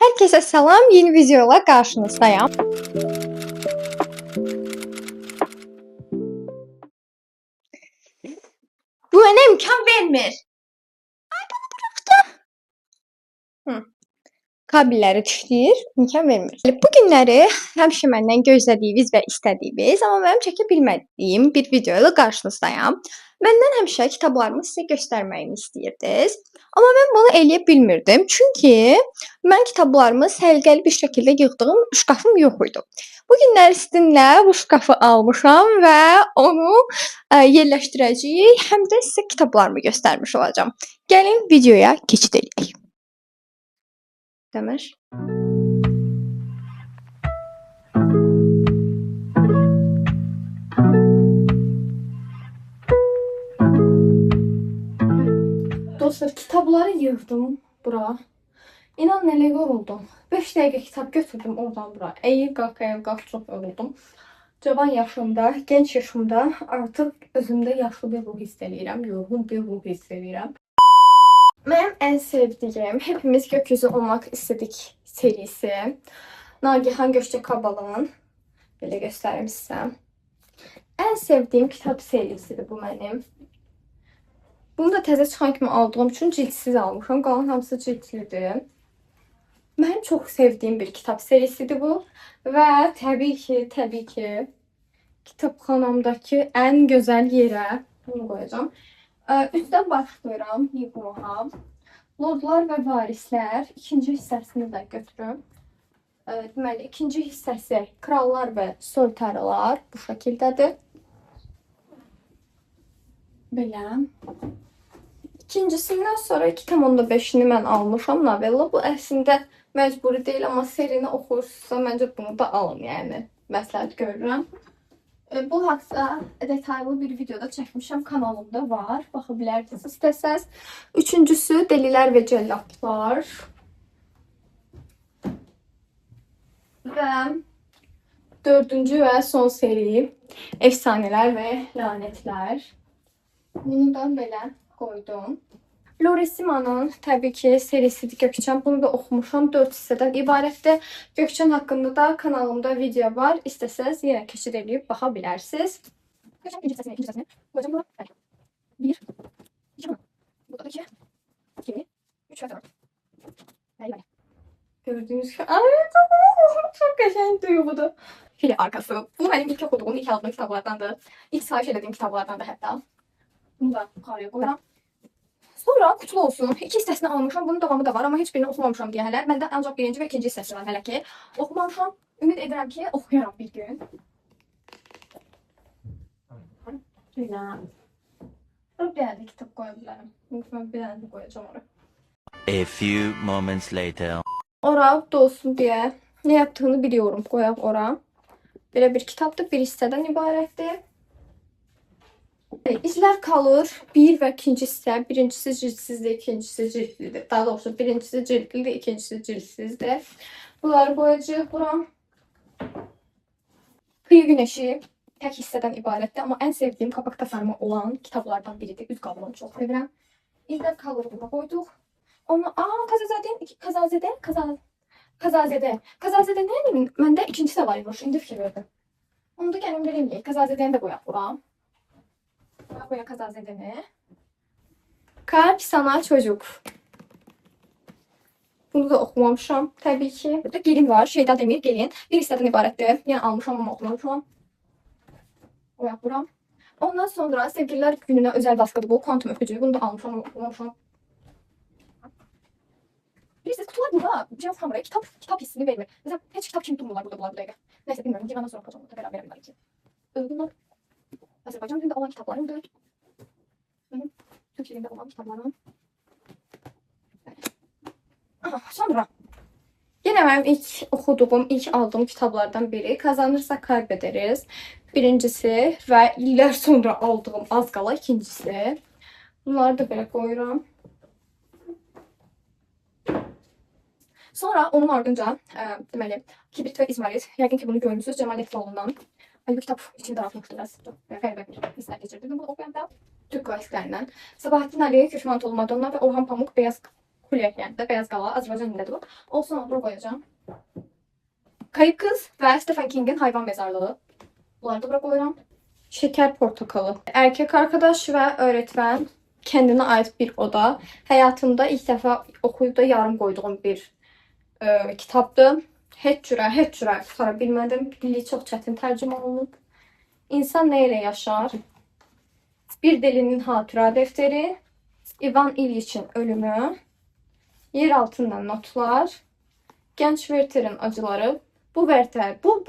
Herkese salam, yeni videoyla karşınızdayım. Bu mənə imkan vermir. Kabelləri tüşləyir, imkan vermir. Bu günləri həmişə məndən gözlədiyiniz və istədiyiniz, amma mənim çəkə bilmədiyim bir videoyla qarşınızdayım. Məndən həmişə kitablarımı sizə göstərməyimi istəyirdiniz. Amma mən bunu eləyə bilmirdim. Çünki mən kitablarımı səliqəli bir şəkildə yığdığım şkafım yox idi. Bu günləri sizinlə bu şkafı almışam və onu yerləşdirəcəyik. Həm də sizə kitablarımı göstərmiş olacağam. Gəlin videoya keçid edək. Dəmir. Dostlar, kitabları yığdım bura. İnan nələ yoruldum. 5 dəqiqə kitab götürdüm oradan bura. Əyil qalx çox yoruldum. Cavan yaşımda, genç yaşımda artıq özümdə yaşlı bir ruh hiss edirəm, yorğun bir ruh hiss edirəm. Mənim ən sevdiyim Hepimiz Gökyüzü Olmaq İstedik serisi. Nagihan Gökçekabalın. Belə göstərim sizə. Ən sevdiyim kitab serisidir bu mənim. Bunu da təzə çıxan kimi aldığım üçün cildsiz almışam. Qalan hamısı cildlidir. Mənim çox sevdiyim bir kitab serisidir bu. Və təbii ki, kitabxanamdakı ən gözəl yerə bunu qoyacağam. Üstdən başlayıram yığmağa. Lordlar və Varislər ikinci hissəsini də götürüm. Deməli, ikinci hissəsi Krallar və Soytarılar bu şəkildədir. Belə. İkincisindən sonra 2,5-ni mən almışam novella. Bu əslində məcburi deyil, amma serini oxuyursunuzsa məncə bunu da alın, yəni məsləhət görürəm. Bu haqda detaylı bir videoda çəkmişəm, kanalımda var. Baxa bilərsiniz istəsəz. Üçüncüsü Delilər və Cəllatlar. Və dördüncü və son seri Efsanələr və Lanətlər. Bunu da belə qoydum. Lorisima'nın təbii ki serisidir Gökçen. Bunu da oxumuşam. 4 hissədən ibarətdir. Gökçen haqqında da kanalımda video var. İstəsəz yenə keçid edib baxa bilərsiniz. Gökçen birinci hissəsini, ikinci hissəsini qoyacağım bura. 1, 2, burada 2, 2, 3 və 4. Bəli. Gördüğünüz gibi. Ay çok qəşəng duyğudur. Fili arkası. Bu mənim ilk oxuduğum, ilk aldığım kitablardandır. İlk sahip edədiyim kitablardandır hətta. Bunu da yuxarıya qoyuram. Sonra kutlu olsun. 2 hissəsini almışam. Bunun davamı da var, amma heç birini oxumamışam deyə hələ. Məndə ancaq birinci və ikinci hissəsi var hələ ki. Oxumamışam. Ümid edirəm ki, oxuyaram bir gün. Belə. Bir dənə də kitab qoya bilərəm. Mən bir dənə də qoyacağım oraya. A few moments later. Ora dolsun deyə nə yaptığını biliyorum. Qoyaq ora. Belə bir kitabdır. Bir hissədən ibarətdir. İzlər kalır. 1 və ikinci hissə. Birincisi cildsizdir, ikincisi cildlidir. Daha doğrusu birincisi cildlidir, ikincisi cildsizdir. Bunları qoyacağıq bura. Kıyı Güneşi tək hissədən ibarətdir. Amma ən sevdiyim kapak tasarımı olan kitablardan biridir. Üz qabını çox sevirəm. İzlər kalır buna qoyduq. Onu, Kazazədə. Məndə ikincisi də var imiş. İndi fikir verdim. Onu da gəlin vereyim. Kazazədəni də qoyaq bura. Buraya Kazazedemi. Kalp Sana Çocuk. Bunu da oxumamışam təbii ki. Burada Gelin var. Şeyda Demir Gelin. Bir hissədən ibarətdir. Yəni almışam amma oxumamışam. Oyaq buram. Ondan sonra Sevgililer Gününe özel baskıdır bu. Kuantum Öpücüğü. Bunu da almışam ama oxumamışam. Bilirsiniz kutular burada. Biraz hamuraya kitap hissini vermir. Mesela heç kitap kimi durmurlar burada bu dəqiqə. Neyse bilmiyorum. Divandan sonra yapacağım. Beraber verelim belki. Bunlar Azərbaycan dilində olan kitablarımdır. Benim Türk dilində olan kitablarım. Sonra yenə mənim ilk oxuduğum, ilk aldığım kitablardan biri Kazanırsa Kaybederiz. Birincisi və illər sonra aldığım az qala ikincisi. Bunları da belə qoyuram. Sonra onun ardınca deməli Kibrit və İzmarit. Yəqin ki bunu görmüsünüz Cemal Etiloğlu'ndan. Bu kitap içini daraltmıştı biraz. Qəribə bir hisslər keçirdim bunu oxuyanda. Türk klasiklərindən. Sabahattin Aliyev, Köşman Tolu Madonna və Orhan Pamuk Beyaz Kulyek yəni də Beyaz Qala Azərbaycan dilindədir bu. Olsun onu bura qoyacağam. Kayıp Kız və Stephen King'in Hayvan Mezarlığı. Bunları da bura qoyuram. Şeker Portakalı. Erkek arkadaş ve öğretmen. Kendine ait bir oda. Hayatımda ilk defa okuyup da yarım koyduğum bir kitaptı. Heç cürə qutara bilmədim. Dili çox çətin tərcümə olunub. İnsan nə ilə yaşar? Bir delinin hatıra defteri. Ivan İlyiç'in ölümü. Yer altından notlar. Genç Werther'in acıları. Bu Werther, bu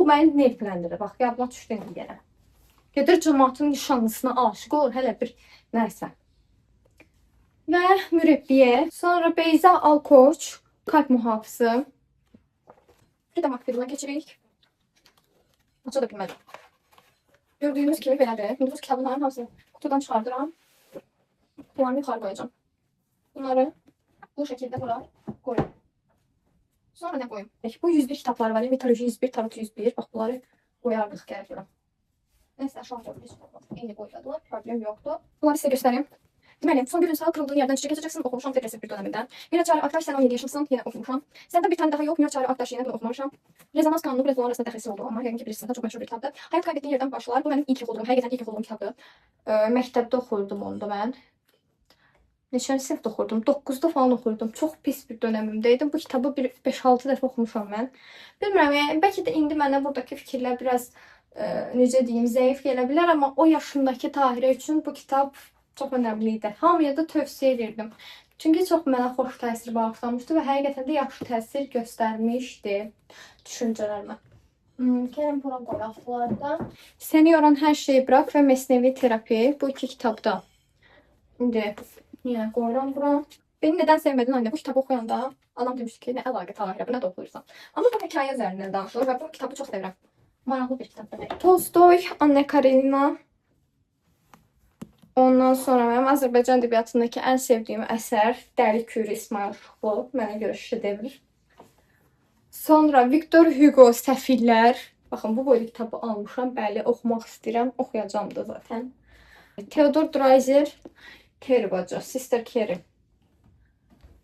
məni nervləndirir. Bax, yadına düşdü indi yenə. Gedir cəmaatın nişanlısına aşık olur, hələ bir nəysə. Və Mürebbiyə, sonra Beyza Alkoç, Kalp Mühafızı. Frida Makbiruna keçirik. Aça da bilmədim. Gördüyünüz kimi belədir. İndi bu kitabların hamısını kutudan çıxardıram. Bunları yuxarı qoyacağım. Bunları bu şəkildə bura qoyuyorum. Sonra ne koyayım? Peki bu 101 kitaplar var. Mitoloji 101, Tarot 101. Bak bunları koyardık gərək. Neyse aşağı doğru hiç olmaz. İyi koyladılar. Problem yoktu. Bunları size göstereyim. Deməli, son bir gün sağ kırıldığın yerden çiçek açacaksın. Okumuşam depresif bir döneminden. Miraçarı Aktaş sen 17 yaşındasın. Yine okumuşam. Sende bir tane daha yok. Miraçarı Aktaş yine bunu okumamışam. Rezonans kanunu biraz onun arasında dəxilsi oldu ama yəqin ki bilirsiniz. Çok meşhur bir kitaptır. Hayat kaybettiğin yerden başlar. Bu benim ilk okuduğum, həqiqətən ilk okuduğum kitaptır. Məktəbdə oxurdum onu da mən. Neçənci sinifdə oxurdum? 9-da falan oxurdum. Çox pis bir dönemimdeydim. Bu kitabı bir 5-6 dəfə oxumuşam mən. Bilmirəm, yəni bəlkə də indi mənə buradakı fikirlər biraz necə deyim, zəif gələ bilər, amma o yaşındakı Tahirə üçün bu kitab çox önəmli idi. Hamıya da tövsiyə edirdim. Çünki çox mənə xoş təsir bağışlamışdı və həqiqətən də yaxşı təsir göstərmişdi düşüncələrimə. Gəlin bura qoyaq bunlarda. Səni yoran hər şeyi bırak və Mesnevi terapi. Bu iki kitabda. İndi yine koyuram bura. Beni neden sevmedin anne? Bu kitabı okuyanda anam demişti ki ne əlaqə Tahirə, bu nə də oxuyursan. Amma bu hikayə üzərindən danışılır və bu kitabı çox sevirəm. Maraqlı bir kitabdır. Tolstoy, Anna Karenina. Ondan sonra mənim Azərbaycan ədəbiyyatındakı ən sevdiyim əsər Dəli Kür İsmail Şuxlu. Mənə görə şedevr. Sonra Victor Hugo Səfillər. Baxın bu boyda kitabı almışam. Bəli, oxumaq istəyirəm. Oxuyacağım da zaten. Theodor Dreiser, Carrie bacı, Sister Carrie.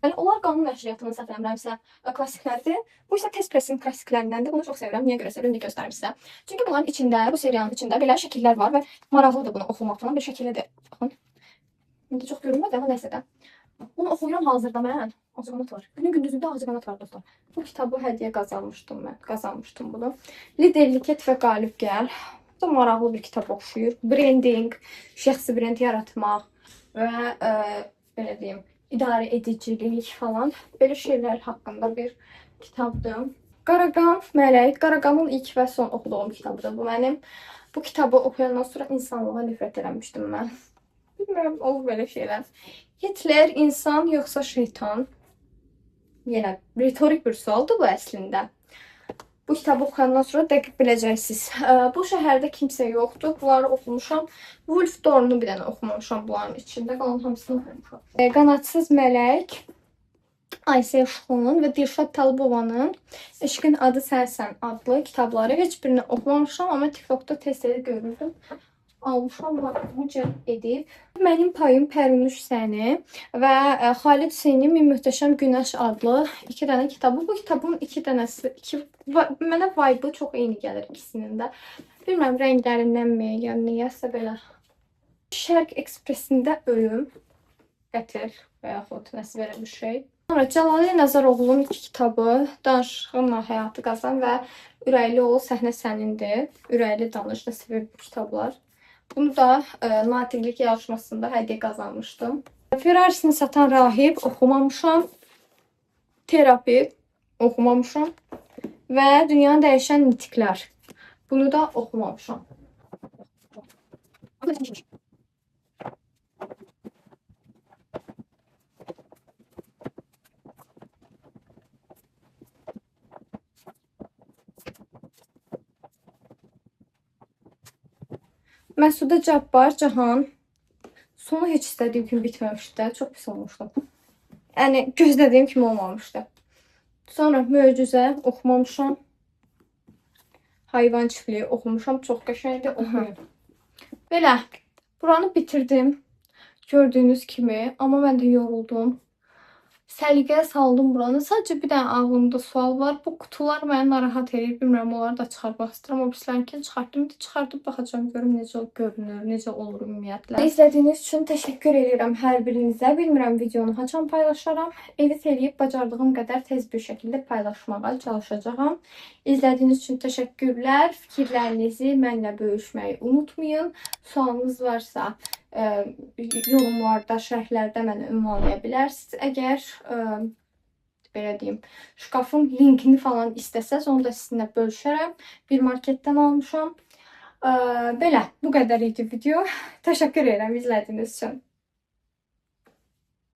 Yəni onlar qanun nəşriyyatının səhv eləmirəmsə klassiklərdir. Bu isə test pressin klassiklərindəndir. Bunu çox sevirəm. Niyə görəsə indi göstərim sizə. Çünki bunların içində, bu serialın içində belə şəkillər var və maraqlıdır bunu oxumaq falan bir şəkildə. Baxın. İndi çox görünmədi amma nəsə də. Bunu oxuyuram hazırda mən. Azqanat var. Günün gündüzündə azqanat var dostlar. Bu kitabı hədiyyə qazanmışdım mən. Qazanmışdım bunu. Liderlik et və qalib gəl. Bu da maraqlı bir kitab oxşuyur. Branding, şəxsi brend yaratmaq və belə deyim, idarə edicilik falan böyle şeyler hakkında bir kitabdır. Qaraqan Mələk. Qaraqanın ilk və son oxuduğum kitabıdır bu mənim. Bu kitabı oxuyandan sonra insanlığa nifrət eləmişdim mən. Bilmirəm, olur belə şeylər. Hitler insan yoxsa şeytan? Yenə retorik bir sualdır bu əslində. Bu kitabı oxuyandan sonra dəqiq biləcəksiniz. Bu şəhərdə kimsə yoxdur. Bunları oxumuşam. Wolf Dorn'u bir dənə oxumamışam bunların içində. Qalan hamısını oxumuşam. Qanadsız Mələk, Ayşə Şuxunun və Dilşad Talıbovanın Eşqin adı Sənsən adlı kitabları. Heç birini oxumamışam, amma TikTokda tez-tez görürdüm. Almışam, vaxtımı cəlb edib. Mənim payım Pərinuş səni və Xalid Hüseynin Min Möhtəşəm Günəş adlı iki dənə kitabı. Bu kitabın iki dənəsi, mənə vibe'ı çox eyni gəlir ikisinin də. Bilməm, rənglərindənmi, yəni niyəsə belə. Şərq Ekspresində ölüm, qətl və yaxud nəsə belə bir şey. Sonra Cəlali Nəzəroğlu'nun iki kitabı Danışığınla Həyatı Qazan və Ürəkli ol, səhnə sənindir. Ürəkli danış, nəsə bir kitablar. Bunu da natirlik yarışmasında hədiyyə qazanmışdım. Ferrarisini satan rahib oxumamışam. Terapi oxumamışam. Və dünyanı dəyişən nitiklər. Bunu da oxumamışam. Məsudə Cabbar, Cahan. Sonu heç istədiyim kimi bitməmişdi də. Çox pis olmuşdu. Yəni gözlədiyim kimi olmamışdı. Sonra Möcüzə oxumamışam. Hayvan çiftliyi oxumuşam. Çox qəşəngdir, oxuyun. Belə, buranı bitirdim. Gördüyünüz kimi. Amma mən də yoruldum. səliqəyə saldım buranı. Sadəcə bir dənə ağlımda sual var. Bu qutular məni narahat edir. Bilmirəm, onları da çıxartmaq istəyirəm. O birislərinkini çıxartdım. Bir də çıxartıb baxacağım, görüm necə görünür, necə olur ümumiyyətlə. İzlədiyiniz üçün təşəkkür edirəm hər birinizə. Bilmirəm videonu haçan paylaşaram. Edit edib bacardığım qədər tez bir şəkildə paylaşmağa çalışacağam. İzlədiyiniz üçün təşəkkürlər. Fikirlərinizi mənimlə bölüşməyi unutmayın. Sualınız varsa yorumlarda, şərhlərdə mənə ünvanlaya bilərsiniz. Əgər belə deyim, şkafın linkini falan istəsəz, onu da sizinlə bölüşərəm. Bir marketdən almışam. Belə, bu qədər idi video. Təşəkkür edirəm izlədiyiniz üçün.